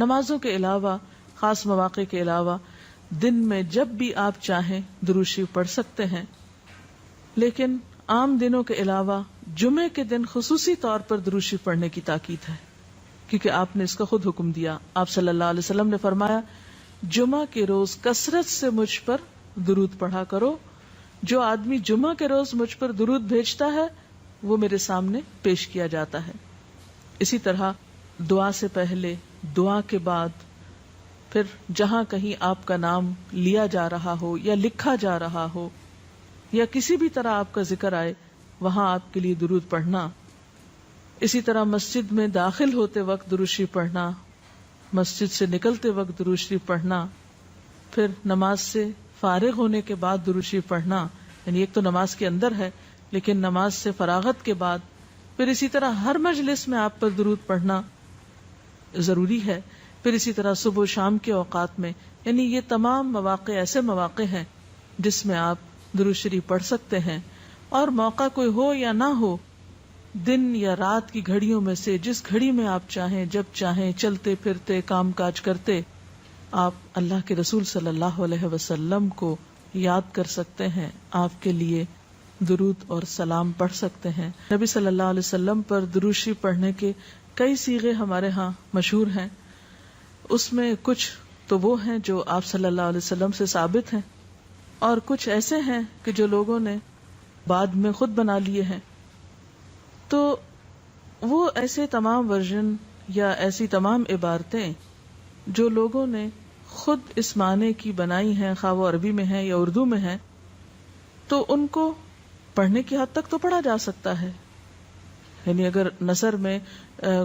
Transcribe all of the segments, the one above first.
نمازوں کے علاوہ، خاص مواقع کے علاوہ دن میں جب بھی آپ چاہیں درود شریف پڑھ سکتے ہیں، لیکن عام دنوں کے علاوہ جمعے کے دن خصوصی طور پر درود شریف پڑھنے کی تاکید ہے، کیونکہ آپ نے اس کا خود حکم دیا. آپ صلی اللہ علیہ وسلم نے فرمایا جمعہ کے روز کثرت سے مجھ پر درود پڑھا کرو، جو آدمی جمعہ کے روز مجھ پر درود بھیجتا ہے وہ میرے سامنے پیش کیا جاتا ہے. اسی طرح دعا سے پہلے، دعا کے بعد، پھر جہاں کہیں آپ کا نام لیا جا رہا ہو یا لکھا جا رہا ہو یا کسی بھی طرح آپ کا ذکر آئے وہاں آپ کے لیے درود پڑھنا. اسی طرح مسجد میں داخل ہوتے وقت درود شریف پڑھنا، مسجد سے نکلتے وقت درود شریف پڑھنا، پھر نماز سے فارغ ہونے کے بعد درود شریف پڑھنا، یعنی ایک تو نماز کے اندر ہے لیکن نماز سے فراغت کے بعد، پھر اسی طرح ہر مجلس میں آپ پر درود پڑھنا ضروری ہے. پھر اسی طرح صبح و شام کے اوقات میں، یعنی یہ تمام مواقع ایسے مواقع ہیں جس میں آپ درود شریف پڑھ سکتے ہیں. اور موقع کوئی ہو یا نہ ہو، دن یا رات کی گھڑیوں میں سے جس گھڑی میں آپ چاہیں، جب چاہیں، چلتے پھرتے کام کاج کرتے، آپ اللہ کے رسول صلی اللہ علیہ وسلم کو یاد کر سکتے ہیں، آپ کے لیے درود اور سلام پڑھ سکتے ہیں. نبی صلی اللہ علیہ وسلم پر درود شریف پڑھنے کے کئی صیغے ہمارے ہاں مشہور ہیں. اس میں کچھ تو وہ ہیں جو آپ صلی اللہ علیہ وسلم سے ثابت ہیں، اور کچھ ایسے ہیں کہ جو لوگوں نے بعد میں خود بنا لیے ہیں. تو وہ ایسے تمام ورژن یا ایسی تمام عبارتیں جو لوگوں نے خود اس معنی کی بنائی ہیں، خواہ وہ عربی میں ہیں یا اردو میں ہیں، تو ان کو پڑھنے کی حد تک تو پڑھا جا سکتا ہے. یعنی اگر نثر میں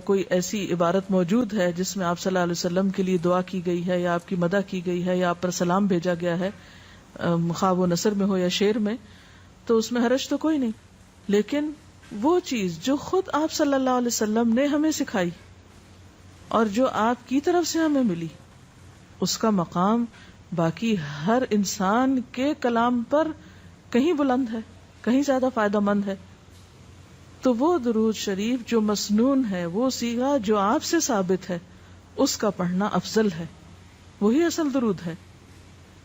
کوئی ایسی عبارت موجود ہے جس میں آپ صلی اللہ علیہ وسلم کے لیے دعا کی گئی ہے یا آپ کی مدح کی گئی ہے یا آپ پر سلام بھیجا گیا ہے، خواہ وہ نثر میں ہو یا شعر میں، تو اس میں حرج تو کوئی نہیں. لیکن وہ چیز جو خود آپ صلی اللہ علیہ وسلم نے ہمیں سکھائی اور جو آپ کی طرف سے ہمیں ملی، اس کا مقام باقی ہر انسان کے کلام پر کہیں بلند ہے، کہیں زیادہ فائدہ مند ہے. تو وہ درود شریف جو مسنون ہے، وہ صیغہ جو آپ سے ثابت ہے، اس کا پڑھنا افضل ہے، وہی اصل درود ہے.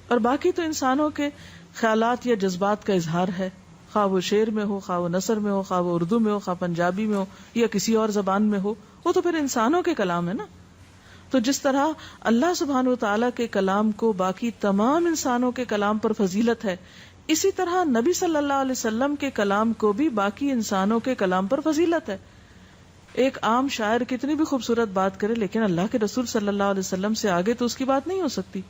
اور باقی تو انسانوں کے خیالات یا جذبات کا اظہار ہے، خواہ وہ شعر میں ہو، خواہ وہ نثر میں ہو، خواہ وہ اردو میں ہو، خواہ پنجابی میں ہو یا کسی اور زبان میں ہو، وہ تو پھر انسانوں کے کلام ہے نا. تو جس طرح اللہ سبحانہ و تعالیٰ کے کلام کو باقی تمام انسانوں کے کلام پر فضیلت ہے، اسی طرح نبی صلی اللہ علیہ وسلم کے کلام کو بھی باقی انسانوں کے کلام پر فضیلت ہے. ایک عام شاعر کتنی بھی خوبصورت بات کرے لیکن اللہ کے رسول صلی اللہ علیہ وسلم سے آگے تو اس کی بات نہیں ہو سکتی.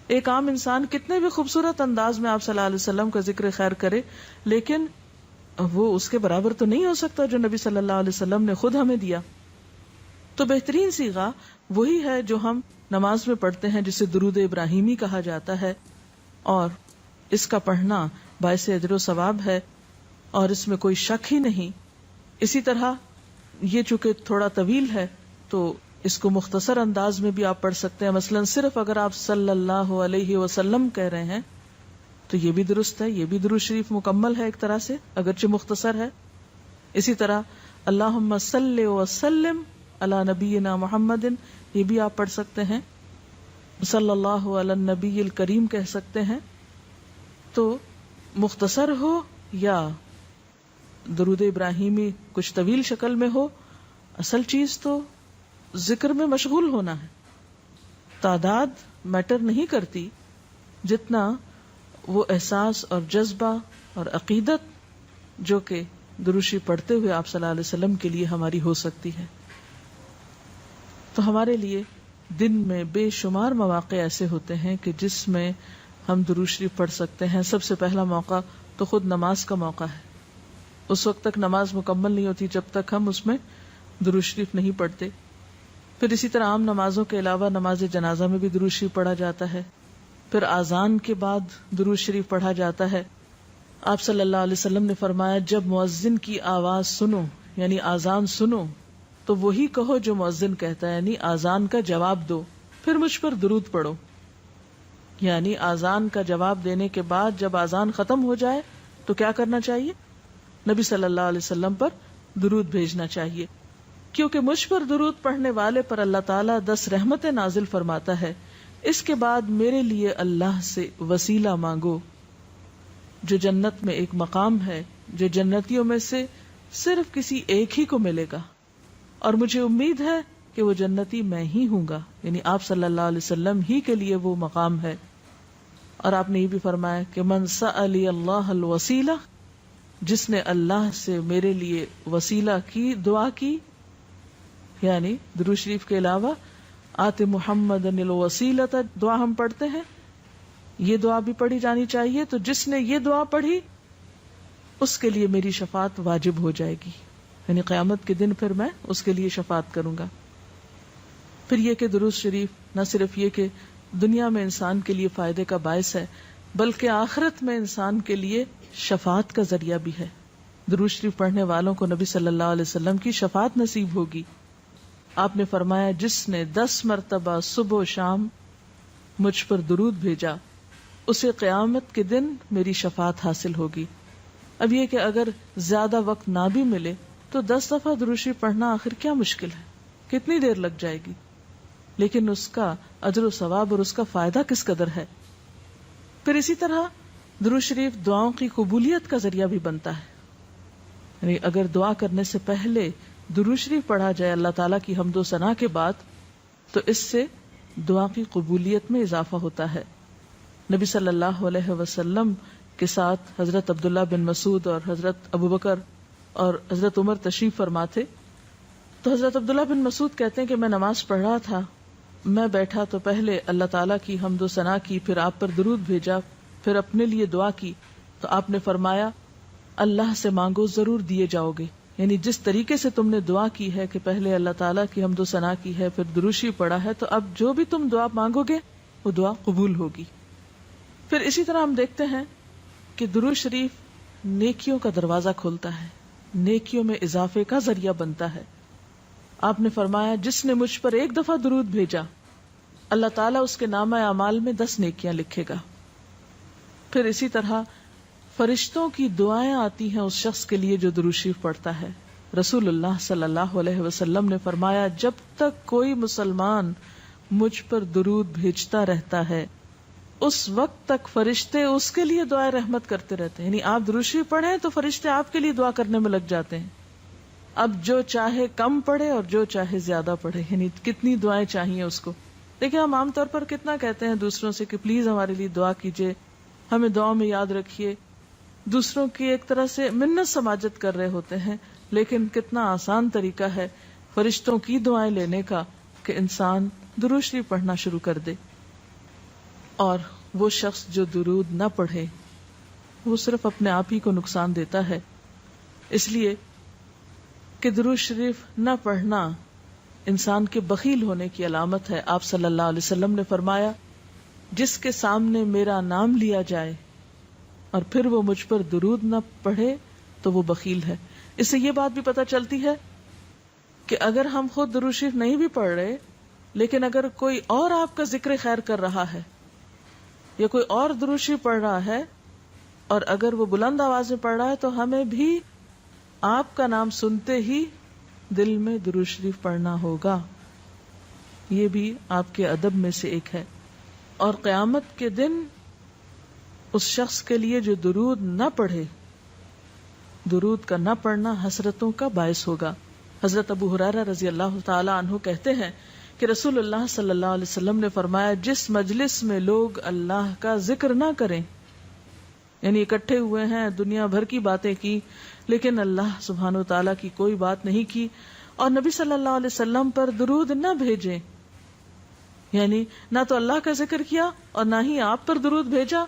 ایک عام انسان کتنے بھی خوبصورت انداز میں آپ صلی اللہ علیہ وسلم کا ذکر خیر کرے لیکن وہ اس کے برابر تو نہیں ہو سکتا جو نبی صلی اللہ علیہ وسلم نے خود ہمیں دیا. تو بہترین صیغہ وہی ہے جو ہم نماز میں پڑھتے ہیں، جسے درود ابراہیمی کہا جاتا ہے، اور اس کا پڑھنا باعث اجر و ثواب ہے اور اس میں کوئی شک ہی نہیں. اسی طرح یہ چونکہ تھوڑا طویل ہے تو اس کو مختصر انداز میں بھی آپ پڑھ سکتے ہیں. مثلا صرف اگر آپ صلی اللہ علیہ وسلم کہہ رہے ہیں تو یہ بھی درست ہے، یہ بھی درود شریف مکمل ہے ایک طرح سے اگرچہ مختصر ہے. اسی طرح اللہم صلی وسلم علی نبینا محمد، یہ بھی آپ پڑھ سکتے ہیں. صلی اللہ علی النبی الکریم کہہ سکتے ہیں. تو مختصر ہو یا درود ابراہیمی کچھ طویل شکل میں ہو، اصل چیز تو ذکر میں مشغول ہونا ہے. تعداد میٹر نہیں کرتی جتنا وہ احساس اور جذبہ اور عقیدت جو کہ درود شریف پڑھتے ہوئے آپ صلی اللہ علیہ وسلم کے لیے ہماری ہو سکتی ہے. تو ہمارے لیے دن میں بے شمار مواقع ایسے ہوتے ہیں کہ جس میں ہم درود شریف پڑھ سکتے ہیں. سب سے پہلا موقع تو خود نماز کا موقع ہے. اس وقت تک نماز مکمل نہیں ہوتی جب تک ہم اس میں درود شریف نہیں پڑھتے. پھر اسی طرح عام نمازوں کے علاوہ نماز جنازہ میں بھی درود شریف پڑھا جاتا ہے. پھر اذان کے بعد درود شریف پڑھا جاتا ہے. آپ صلی اللہ علیہ وسلم نے فرمایا جب مؤذن کی آواز سنو یعنی اذان سنو تو وہی کہو جو مؤذن کہتا ہے، یعنی اذان کا جواب دو، پھر مجھ پر درود پڑھو. یعنی اذان کا جواب دینے کے بعد جب اذان ختم ہو جائے تو کیا کرنا چاہیے؟ نبی صلی اللہ علیہ وسلم پر درود بھیجنا چاہیے. کیونکہ مجھ پر درود پڑھنے والے پر اللہ تعالیٰ 10 رحمتیں نازل فرماتا ہے. اس کے بعد میرے لیے اللہ سے وسیلہ مانگو، جو جنت میں ایک مقام ہے جو جنتیوں میں سے صرف کسی ایک ہی کو ملے گا، اور مجھے امید ہے کہ وہ جنتی میں ہی ہوں گا. یعنی آپ صلی اللہ علیہ وسلم ہی کے لیے وہ مقام ہے. اور آپ نے یہ بھی فرمایا کہ من سألی اللہ الوسیلہ، جس نے اللہ سے میرے لیے وسیلہ کی دعا کی، یعنی درود شریف کے علاوہ آت محمد الوسیلۃ دعا ہم پڑھتے ہیں، یہ دعا بھی پڑھی جانی چاہیے. تو جس نے یہ دعا پڑھی اس کے لیے میری شفاعت واجب ہو جائے گی، یعنی قیامت کے دن پھر میں اس کے لیے شفاعت کروں گا. پھر یہ کہ درود شریف نہ صرف یہ کہ دنیا میں انسان کے لیے فائدے کا باعث ہے، بلکہ آخرت میں انسان کے لیے شفاعت کا ذریعہ بھی ہے. درود شریف پڑھنے والوں کو نبی صلی اللہ علیہ وسلم کی شفاعت نصیب ہوگی. آپ نے فرمایا جس نے 10 مرتبہ صبح و شام مجھ پر درود بھیجا اسے قیامت کے دن میری شفاعت حاصل ہوگی. اب یہ کہ اگر زیادہ وقت نہ بھی ملے تو 10 دفعہ درود شریف پڑھنا آخر کیا مشکل ہے، کتنی دیر لگ جائے گی، لیکن اس کا اجر و ثواب اور اس کا فائدہ کس قدر ہے. پھر اسی طرح درود شریف دعاؤں کی قبولیت کا ذریعہ بھی بنتا ہے. یعنی اگر دعا کرنے سے پہلے درود شریف پڑھا جائے اللہ تعالیٰ کی حمد و ثنا کے بعد تو اس سے دعا کی قبولیت میں اضافہ ہوتا ہے. نبی صلی اللہ علیہ وسلم کے ساتھ حضرت عبداللہ بن مسعود اور حضرت ابوبکر اور حضرت عمر تشریف فرما تھے. تو حضرت عبداللہ بن مسعود کہتے ہیں کہ میں نماز پڑھ رہا تھا، میں بیٹھا تو پہلے اللہ تعالیٰ کی حمد و ثنا کی، پھر آپ پر درود بھیجا، پھر اپنے لیے دعا کی. تو آپ نے فرمایا اللہ سے مانگو ضرور دیے جاؤ گے. یعنی جس طریقے سے تم نے دعا کی ہے کہ پہلے اللہ تعالیٰ کی حمد و ثنا کی ہے، پھر درود شریف پڑھا ہے، تو اب جو بھی تم دعا مانگو گے وہ دعا قبول ہوگی. پھر اسی طرح ہم دیکھتے ہیں کہ درود شریف نیکیوں کا دروازہ کھولتا ہے، نیکیوں میں اضافے کا ذریعہ بنتا ہے. آپ نے فرمایا جس نے مجھ پر ایک دفعہ درود بھیجا اللہ تعالیٰ اس کے نامہ اعمال میں 10 نیکیاں لکھے گا. پھر اسی طرح فرشتوں کی دعائیں آتی ہیں اس شخص کے لیے جو درود شریف پڑھتا ہے. رسول اللہ صلی اللہ علیہ وسلم نے فرمایا جب تک کوئی مسلمان مجھ پر درود بھیجتا رہتا ہے اس وقت تک فرشتے اس کے لیے دعائیں رحمت کرتے رہتے ہیں. یعنی آپ درود شریف پڑھیں تو فرشتے آپ کے لیے دعا کرنے میں لگ جاتے ہیں. اب جو چاہے کم پڑھے اور جو چاہے زیادہ پڑھے، یعنی کتنی دعائیں چاہیے اس کو. دیکھیں ہم عام طور پر کتنا کہتے ہیں دوسروں سے کہ پلیز ہمارے لیے دعا کیجئے، ہمیں دعاؤں میں یاد رکھیے. دوسروں کی ایک طرح سے منت سماجت کر رہے ہوتے ہیں، لیکن کتنا آسان طریقہ ہے فرشتوں کی دعائیں لینے کا کہ انسان درود شریف پڑھنا شروع کر دے. اور وہ شخص جو درود نہ پڑھے وہ صرف اپنے آپ ہی کو نقصان دیتا ہے. اس لیے کہ درود شریف نہ پڑھنا انسان کے بخیل ہونے کی علامت ہے. آپ صلی اللہ علیہ وسلم نے فرمایا جس کے سامنے میرا نام لیا جائے اور پھر وہ مجھ پر درود نہ پڑھے تو وہ بخیل ہے. اس سے یہ بات بھی پتہ چلتی ہے کہ اگر ہم خود درود شریف نہیں بھی پڑھ رہے لیکن اگر کوئی اور آپ کا ذکر خیر کر رہا ہے یا کوئی اور درود شریف پڑھ رہا ہے اور اگر وہ بلند آواز میں پڑھ رہا ہے تو ہمیں بھی آپ کا نام سنتے ہی دل میں درود شریف پڑھنا ہوگا. یہ بھی آپ کے ادب میں سے ایک ہے. اور قیامت کے دن اس شخص کے لیے جو درود نہ پڑھے، درود کا نہ پڑھنا حسرتوں کا باعث ہوگا. حضرت ابو ہریرہ رضی اللہ تعالی عنہ کہتے ہیں کہ رسول اللہ صلی اللہ علیہ وسلم نے فرمایا جس مجلس میں لوگ اللہ کا ذکر نہ کریں، یعنی اکٹھے ہوئے ہیں دنیا بھر کی باتیں کی لیکن اللہ سبحانہ و تعالیٰ کی کوئی بات نہیں کی، اور نبی صلی اللہ علیہ وسلم پر درود نہ بھیجیں، یعنی نہ تو اللہ کا ذکر کیا اور نہ ہی آپ پر درود بھیجا،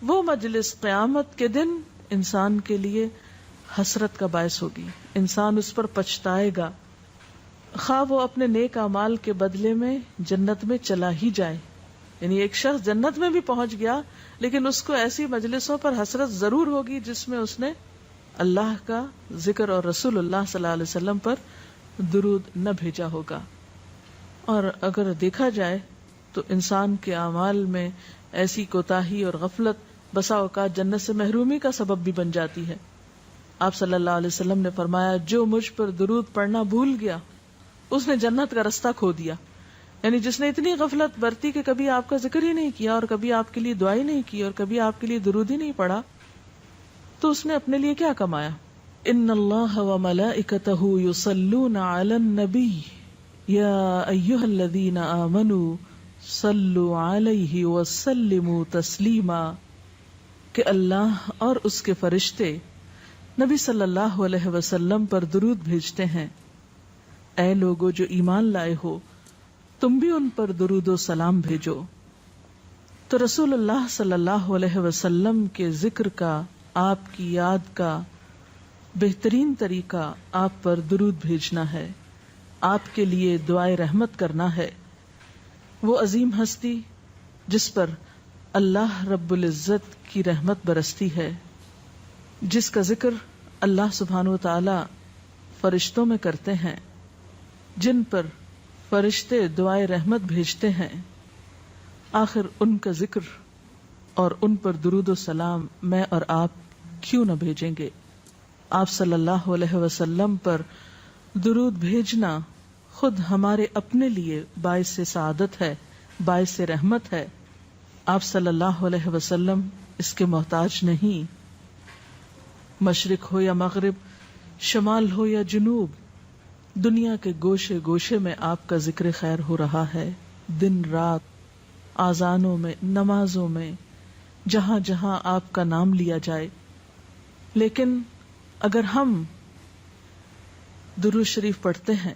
وہ مجلس قیامت کے دن انسان کے لیے حسرت کا باعث ہوگی. انسان اس پر پچھتائے گا، خواہ وہ اپنے نیک اعمال کے بدلے میں جنت میں چلا ہی جائے. یعنی ایک شخص جنت میں بھی پہنچ گیا لیکن اس کو ایسی مجلسوں پر حسرت ضرور ہوگی جس میں اس نے اللہ کا ذکر اور رسول اللہ صلی اللہ علیہ وسلم پر درود نہ بھیجا ہوگا. اور اگر دیکھا جائے تو انسان کے اعمال میں ایسی کوتاہی اور غفلت بسا اوقات جنت سے محرومی کا سبب بھی بن جاتی ہے. آپ صلی اللہ علیہ وسلم نے فرمایا جو مجھ پر درود پڑھنا بھول گیا اس نے جنت کا رستہ کھو دیا. یعنی جس نے اتنی غفلت برتی کہ کبھی آپ کا ذکر ہی نہیں کیا اور کبھی آپ کے لیے دعا ہی نہیں کی اور کبھی آپ کے لیے درود ہی نہیں پڑھا, تو اس نے اپنے لیے کیا کمایا؟ ان اللہ وملائکتہ یصلون علی النبی یا ایھا الذین آمنوا صلوا علیہ وسلموا تسلیما, کہ اللہ اور اس کے فرشتے نبی صلی اللہ علیہ وسلم پر درود بھیجتے ہیں. اے لوگو جو ایمان لائے ہو, تم بھی ان پر درود و سلام بھیجو. تو رسول اللہ صلی اللہ علیہ وسلم کے ذکر کا, آپ کی یاد کا بہترین طریقہ آپ پر درود بھیجنا ہے, آپ کے لیے دعائے رحمت کرنا ہے. وہ عظیم ہستی جس پر اللہ رب العزت کی رحمت برستی ہے, جس کا ذکر اللہ سبحانہ و تعالی فرشتوں میں کرتے ہیں, جن پر فرشتے دعائے رحمت بھیجتے ہیں, آخر ان کا ذکر اور ان پر درود و سلام میں اور آپ کیوں نہ بھیجیں گے؟ آپ صلی اللہ علیہ وسلم پر درود بھیجنا خود ہمارے اپنے لیے باعث سعادت ہے, باعث رحمت ہے. آپ صلی اللہ علیہ وسلم اس کے محتاج نہیں. مشرق ہو یا مغرب, شمال ہو یا جنوب, دنیا کے گوشے گوشے میں آپ کا ذکر خیر ہو رہا ہے, دن رات, آذانوں میں, نمازوں میں, جہاں جہاں آپ کا نام لیا جائے. لیکن اگر ہم درود شریف پڑھتے ہیں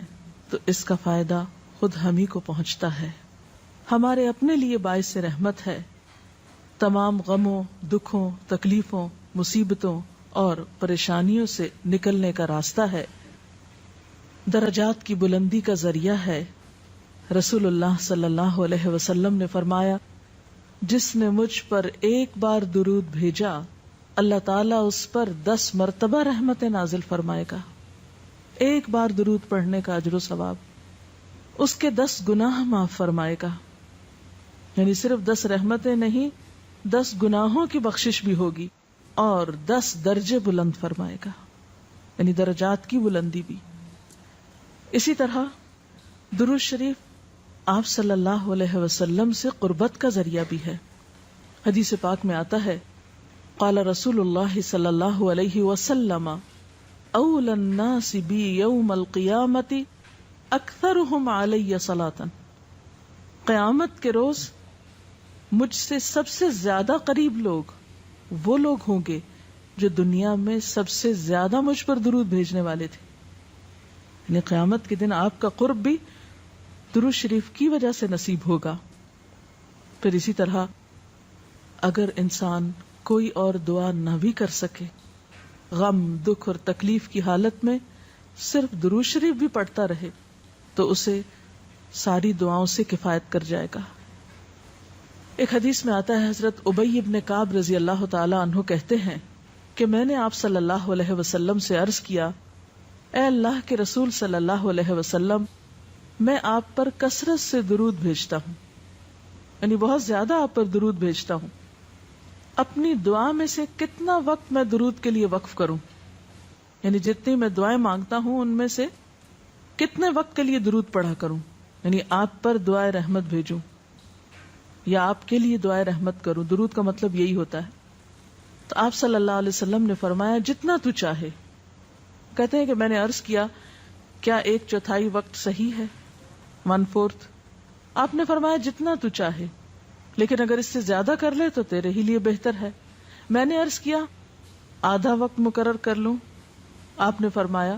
تو اس کا فائدہ خود ہم ہی کو پہنچتا ہے, ہمارے اپنے لیے باعث رحمت ہے. تمام غموں, دکھوں, تکلیفوں, مصیبتوں اور پریشانیوں سے نکلنے کا راستہ ہے, درجات کی بلندی کا ذریعہ ہے. رسول اللہ صلی اللہ علیہ وسلم نے فرمایا, جس نے مجھ پر ایک بار درود بھیجا اللہ تعالیٰ اس پر 10 مرتبہ رحمتیں نازل فرمائے گا. ایک بار درود پڑھنے کا اجر و ثواب, اس کے 10 گناہ معاف فرمائے گا. یعنی صرف 10 رحمتیں نہیں, 10 گناہوں کی بخشش بھی ہوگی اور 10 درجے بلند فرمائے گا, یعنی درجات کی بلندی بھی. اسی طرح درود شریف آپ صلی اللہ علیہ وسلم سے قربت کا ذریعہ بھی ہے. حدیث پاک میں آتا ہے, قال رسول اللہ صلی اللہ علیہ وسلم اول الناس بی یوم القیامت اکثرهم علی صلاۃ, قیامت کے روز مجھ سے سب سے زیادہ قریب لوگ وہ لوگ ہوں گے جو دنیا میں سب سے زیادہ مجھ پر درود بھیجنے والے تھے. یعنی قیامت کے دن آپ کا قرب بھی درود شریف کی وجہ سے نصیب ہوگا. پھر اسی طرح اگر انسان کوئی اور دعا نہ بھی کر سکے, غم, دکھ اور تکلیف کی حالت میں صرف درود شریف بھی پڑھتا رہے تو اسے ساری دعاؤں سے کفایت کر جائے گا. ایک حدیث میں آتا ہے, حضرت ابی بن کعب رضی اللہ تعالی عنہ کہتے ہیں کہ میں نے آپ صلی اللہ علیہ وسلم سے عرض کیا, اے اللہ کے رسول صلی اللہ علیہ وسلم, میں آپ پر کثرت سے درود بھیجتا ہوں, یعنی بہت زیادہ آپ پر درود بھیجتا ہوں, اپنی دعا میں سے کتنا وقت میں درود کے لیے وقف کروں, یعنی جتنی میں دعائیں مانگتا ہوں ان میں سے کتنے وقت کے لیے درود پڑھا کروں, یعنی آپ پر دعائے رحمت بھیجوں یا آپ کے لیے دعائے رحمت کروں. درود کا مطلب یہی ہوتا ہے. تو آپ صلی اللہ علیہ وسلم نے فرمایا, جتنا تو چاہے. کہتے ہیں کہ میں نے عرض کیا, کیا 1/4 وقت صحیح ہے, 1/4؟ آپ نے فرمایا جتنا تو چاہے, لیکن اگر اس سے زیادہ کر لے تو تیرے ہی لیے بہتر ہے. میں نے عرض کیا آدھا وقت مقرر کر لوں؟ آپ نے فرمایا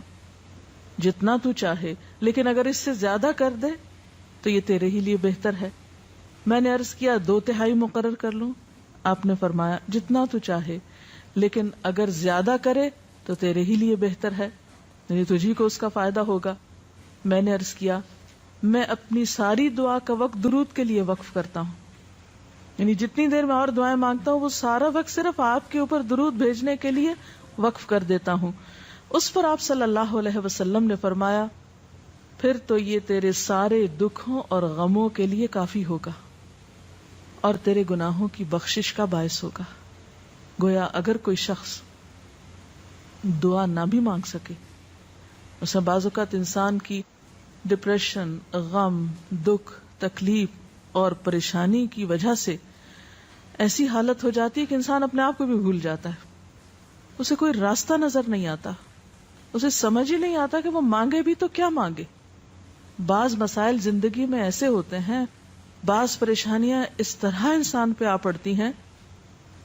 جتنا تو چاہے, لیکن اگر اس سے زیادہ کر دے تو یہ تیرے ہی لیے بہتر ہے. میں نے عرض کیا 2/3 مقرر کر لوں؟ آپ نے فرمایا جتنا تو چاہے, لیکن اگر زیادہ کرے تو تیرے ہی لیے بہتر ہے, یعنی تجھی کو اس کا فائدہ ہوگا. میں نے عرض کیا میں اپنی ساری دعا کا وقت درود کے لیے وقف کرتا ہوں, یعنی جتنی دیر میں اور دعائیں مانگتا ہوں وہ سارا وقت صرف آپ کے اوپر درود بھیجنے کے لیے وقف کر دیتا ہوں. اس پر آپ صلی اللہ علیہ وسلم نے فرمایا پھر تو یہ تیرے سارے دکھوں اور غموں کے لیے کافی ہوگا اور تیرے گناہوں کی بخشش کا باعث ہوگا. گویا اگر کوئی شخص دعا نہ بھی مانگ سکے, مثلا بعض اوقات انسان کی ڈپریشن، غم، دکھ، تکلیف اور پریشانی کی وجہ سے ایسی حالت ہو جاتی ہے کہ انسان اپنے آپ کو بھی بھول جاتا ہے، اسے کوئی راستہ نظر نہیں آتا، اسے سمجھ ہی نہیں آتا کہ وہ مانگے بھی تو کیا مانگے۔ بعض مسائل زندگی میں ایسے ہوتے ہیں، بعض پریشانیاں اس طرح انسان پہ آ پڑتی ہیں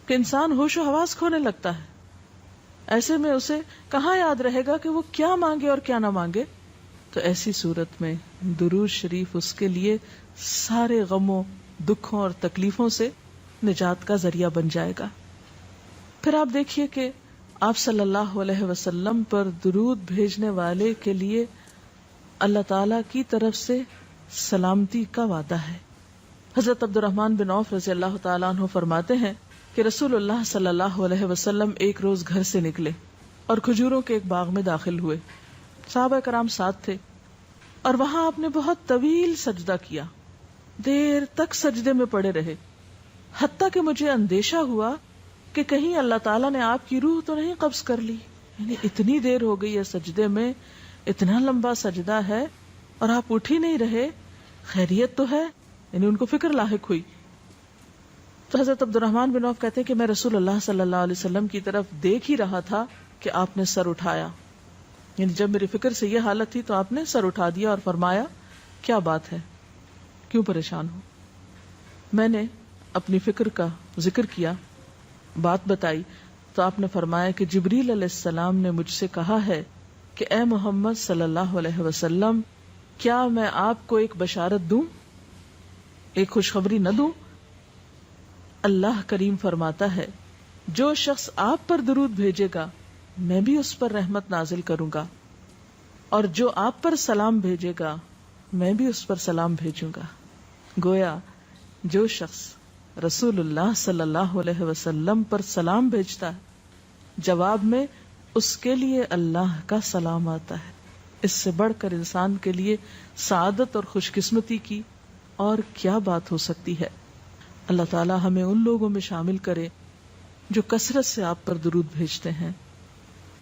کہ انسان ہوش و حواس کھونے لگتا ہے۔ ایسے میں اسے کہاں یاد رہے گا کہ وہ کیا مانگے اور کیا نہ مانگے؟ تو ایسی صورت میں درود شریف اس کے لیے سارے غموں، دکھوں اور تکلیفوں سے نجات کا ذریعہ بن جائے گا۔ پھر آپ دیکھیے کہ آپ صلی اللہ علیہ وسلم پر درود بھیجنے والے کے لیے اللہ تعالی کی طرف سے سلامتی کا وعدہ ہے۔ حضرت عبد الرحمن بن عوف رضی اللہ تعالیٰ عنہ فرماتے ہیں کہ رسول اللہ صلی اللہ علیہ وسلم ایک روز گھر سے نکلے اور کھجوروں کے ایک باغ میں داخل ہوئے، صحابہ کرام ساتھ تھے، اور وہاں آپ نے بہت طویل سجدہ کیا، دیر تک سجدے میں پڑے رہے، حتیٰ کہ مجھے اندیشہ ہوا کہ کہیں اللہ تعالیٰ نے آپ کی روح تو نہیں قبض کر لی، یعنی اتنی دیر ہو گئی ہے سجدے میں، اتنا لمبا سجدہ ہے اور آپ اٹھ ہی نہیں رہے، خیریت تو ہے؟ یعنی ان کو فکر لاحق ہوئی۔ تو حضرت عبد الرحمن بن عوف کہتے ہیں کہ میں رسول اللہ صلی اللہ علیہ وسلم کی طرف دیکھ ہی رہا تھا کہ آپ نے سر اٹھایا، یعنی جب میری فکر سے یہ حالت تھی تو آپ نے سر اٹھا دیا اور فرمایا کیا بات ہے، کیوں پریشان ہو؟ میں نے اپنی فکر کا ذکر کیا، بات بتائی، تو آپ نے فرمایا کہ جبریل علیہ السلام نے مجھ سے کہا ہے کہ اے محمد صلی اللہ علیہ وسلم، کیا میں آپ کو ایک بشارت دوں، ایک خوشخبری نہ دوں؟ اللہ کریم فرماتا ہے جو شخص آپ پر درود بھیجے گا میں بھی اس پر رحمت نازل کروں گا، اور جو آپ پر سلام بھیجے گا میں بھی اس پر سلام بھیجوں گا۔ گویا جو شخص رسول اللہ صلی اللہ علیہ وسلم پر سلام بھیجتا ہے، جواب میں اس کے لیے اللہ کا سلام آتا ہے۔ اس سے بڑھ کر انسان کے لیے سعادت اور خوش قسمتی کی اور کیا بات ہو سکتی ہے۔ اللہ تعالی ہمیں ان لوگوں میں شامل کرے جو کثرت سے آپ پر درود بھیجتے ہیں۔